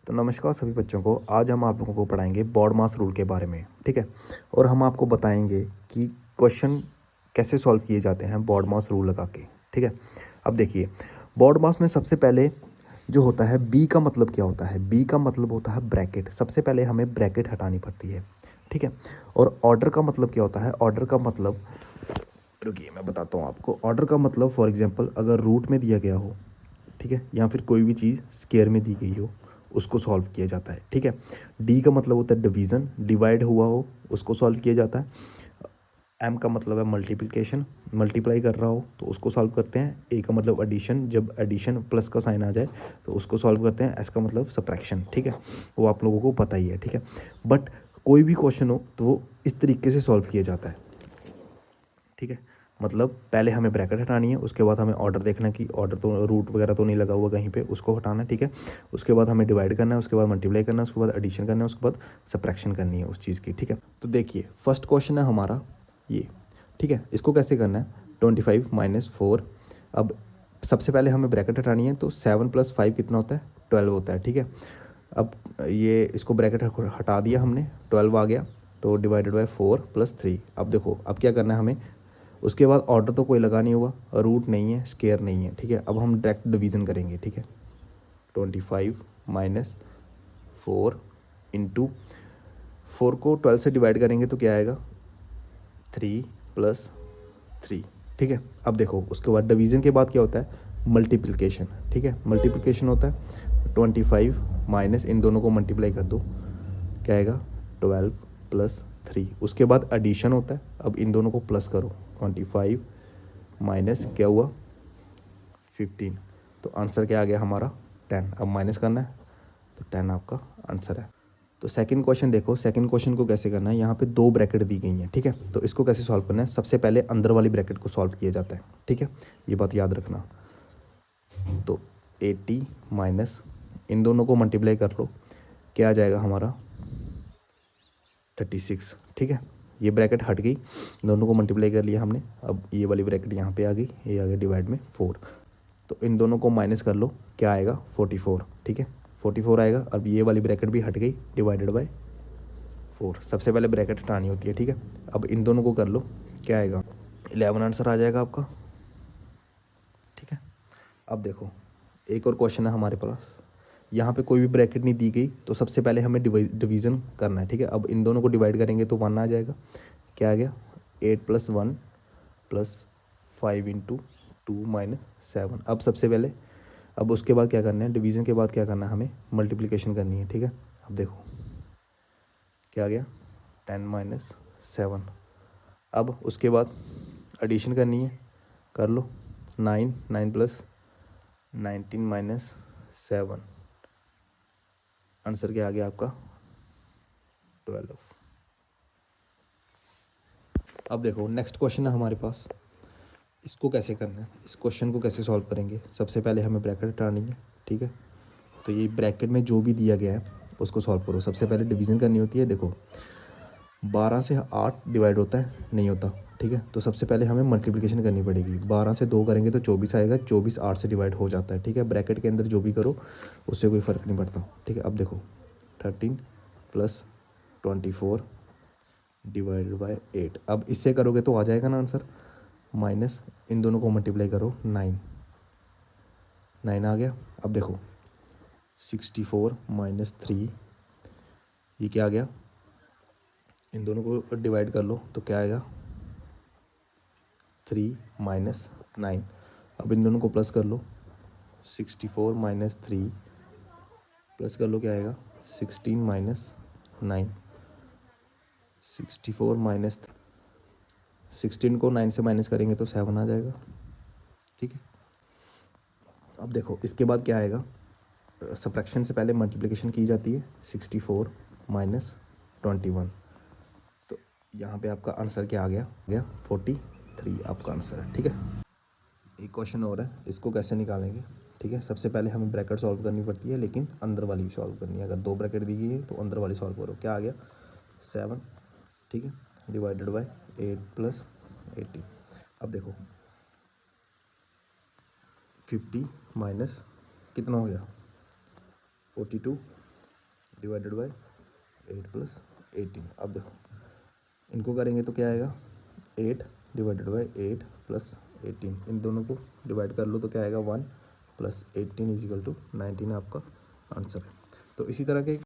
तो नमस्कार सभी बच्चों को। आज हम आप लोगों को पढ़ाएंगे बॉडमास रूल के बारे में, ठीक है। और हम आपको बताएंगे कि क्वेश्चन कैसे सॉल्व किए जाते हैं बॉडमास रूल लगा के, ठीक है। अब देखिए, बॉडमास में सबसे पहले जो होता है बी का मतलब क्या होता है। बी का मतलब होता है ब्रैकेट। सबसे पहले हमें ब्रैकेट हटानी पड़ती है, ठीक है। और ऑर्डर का मतलब क्या होता है। ऑर्डर का मतलब, रुकिए मैं बताता हूँ आपको। ऑर्डर का मतलब फॉर एग्जांपल अगर रूट में दिया गया हो, ठीक है, या फिर कोई भी चीज़ स्क्वायर में दी गई हो, उसको सॉल्व किया जाता है, ठीक है। डी का मतलब होता है डिवीज़न, डिवाइड हुआ हो उसको सॉल्व किया जाता है। एम का मतलब है मल्टीप्लिकेशन, मल्टीप्लाई कर रहा हो तो उसको सॉल्व करते हैं। ए का मतलब एडिशन, जब एडिशन प्लस का साइन आ जाए तो उसको सॉल्व करते हैं। एस का मतलब सब्ट्रैक्शन, ठीक है, वो आप लोगों को पता ही है, ठीक है। बट कोई भी क्वेश्चन हो तो वो इस तरीके से सॉल्व किया जाता है, ठीक है। मतलब पहले हमें ब्रैकेट हटानी है, उसके बाद हमें ऑर्डर देखना है कि ऑर्डर तो रूट वगैरह तो नहीं लगा हुआ कहीं पे, उसको हटाना है, ठीक है। उसके बाद हमें डिवाइड करना है, उसके बाद मल्टीप्लाई करना है, उसके बाद एडिशन करना है, उसके बाद सब्ट्रैक्शन करनी है उस चीज़ की, ठीक है। तो देखिए फर्स्ट क्वेश्चन है हमारा ये, ठीक है। इसको कैसे करना है, 25 - 4। अब सबसे पहले हमें ब्रैकेट हटानी है, तो 7 + 5 कितना होता है, 12 होता है, ठीक है। अब ये इसको ब्रैकेट हटा दिया हमने, 12 आ गया, तो डिवाइडेड बाय 4 + 3। अब देखो अब क्या करना है हमें। उसके बाद ऑर्डर तो कोई लगा नहीं हुआ, रूट नहीं है, स्केयर नहीं है, ठीक है। अब हम डायरेक्ट डिवीज़न करेंगे, ठीक है। 25 - 4 इंटू 4 को 12 से डिवाइड करेंगे तो क्या आएगा, 3 + 3, ठीक है। अब देखो उसके बाद डिवीज़न के बाद क्या होता है, मल्टीप्लिकेशन, ठीक है। मल्टीप्लिकेशन होता है 25 माइनस इन दोनों को मल्टीप्लाई कर दो, क्या आएगा 12 + 3। उसके बाद एडिशन होता है, अब इन दोनों को प्लस करो, 25 माइनस क्या हुआ 15, तो आंसर क्या आ गया हमारा 10। अब माइनस करना है तो 10 आपका आंसर है। तो सेकंड क्वेश्चन देखो, सेकंड क्वेश्चन को कैसे करना है। यहाँ पे 2 ब्रैकेट दी गई हैं, ठीक है। तो इसको कैसे सॉल्व करना है, सबसे पहले अंदर वाली ब्रैकेट को सॉल्व किया जाता है, ठीक है। ये बात याद रखना। तो 80 माइनस इन दोनों को मल्टीप्लाई कर लो, क्या आ जाएगा हमारा 36, ठीक है। ये ब्रैकेट हट गई, दोनों को मल्टीप्लाई कर लिया हमने। अब ये वाली ब्रैकेट यहाँ पे आ गई, ये आ गया डिवाइड में 4। तो इन दोनों को माइनस कर लो, क्या आएगा 44, ठीक है। 44 आएगा। अब ये वाली ब्रैकेट भी हट गई, डिवाइडेड बाय 4। सबसे पहले ब्रैकेट हटानी होती है, ठीक है। अब इन दोनों को कर लो, क्या आएगा 11 आंसर आ जाएगा आपका, ठीक है। अब देखो एक और क्वेश्चन है हमारे पास। यहाँ पे कोई भी ब्रैकेट नहीं दी गई, तो सबसे पहले हमें डिवीज़न करना है, ठीक है। अब इन दोनों को डिवाइड करेंगे तो 1 आ जाएगा, क्या आ गया 8 + 1 + 5 × 2 - 7। अब सबसे पहले, अब उसके बाद क्या करना है, डिवीज़न के बाद क्या करना है, हमें मल्टीप्लिकेशन करनी है, ठीक है। अब देखो क्या आ गया 10 - 7। अब उसके बाद एडिशन करनी है, कर लो 9 9 + 19 - 7। आंसर क्या आ गया आपका 12। अब देखो नेक्स्ट क्वेश्चन है हमारे पास। इसको कैसे करना है, इस क्वेश्चन को कैसे सॉल्व करेंगे। सबसे पहले हमें ब्रैकेट हटानी है, ठीक है। तो ये ब्रैकेट में जो भी दिया गया है उसको सॉल्व करो। सबसे पहले डिवीज़न करनी होती है। देखो 12 से 8 डिवाइड होता है, नहीं होता, ठीक है। तो सबसे पहले हमें मल्टीप्लिकेशन करनी पड़ेगी। 12 से 2 करेंगे तो 24 आएगा, 24 8 से डिवाइड हो जाता है, ठीक है। ब्रैकेट के अंदर जो भी करो उससे कोई फ़र्क नहीं पड़ता, ठीक है। अब देखो 13 + 24 डिवाइडेड बाय 8। अब इससे करोगे तो आ जाएगा ना आंसर, माइनस इन दोनों को मल्टीप्लाई करो 9 9 आ गया। अब देखो 64 - 3, ये क्या आ गया, इन दोनों को डिवाइड कर लो तो क्या आएगा 3 - 9। अब इन दोनों को प्लस कर लो, 64 - 3 प्लस कर लो, क्या आएगा 16 - 9। 64 - 16 को 9 से माइनस करेंगे तो 7 आ जाएगा, ठीक है। अब देखो इसके बाद क्या आएगा, सब्ट्रैक्शन से पहले मल्टीप्लिकेशन की जाती है। 64 - 21, तो यहाँ पे आपका आंसर क्या आ गया 43 आपका आंसर है, ठीक है। एक क्वेश्चन और है, इसको कैसे निकालेंगे, ठीक है। सबसे पहले हमें ब्रैकेट सॉल्व करनी पड़ती है, लेकिन अंदर वाली भी सॉल्व करनी है। अगर 2 ब्रैकेट दी गई है तो अंदर वाली सॉल्व करो, क्या आ गया 7, ठीक है, डिवाइडेड बाय 8 + 80। अब देखो 50 माइनस कितना हो गया 42, डिवाइडेड बाई 8 प्लस 18। अब देखो इनको करेंगे तो क्या आएगा, 8 डिवाइडेड बाई 8 प्लस 18, इन दोनों को डिवाइड कर लो तो क्या आएगा 1 प्लस 18 इजिकल टू 19 आपका आंसर है। तो इसी तरह के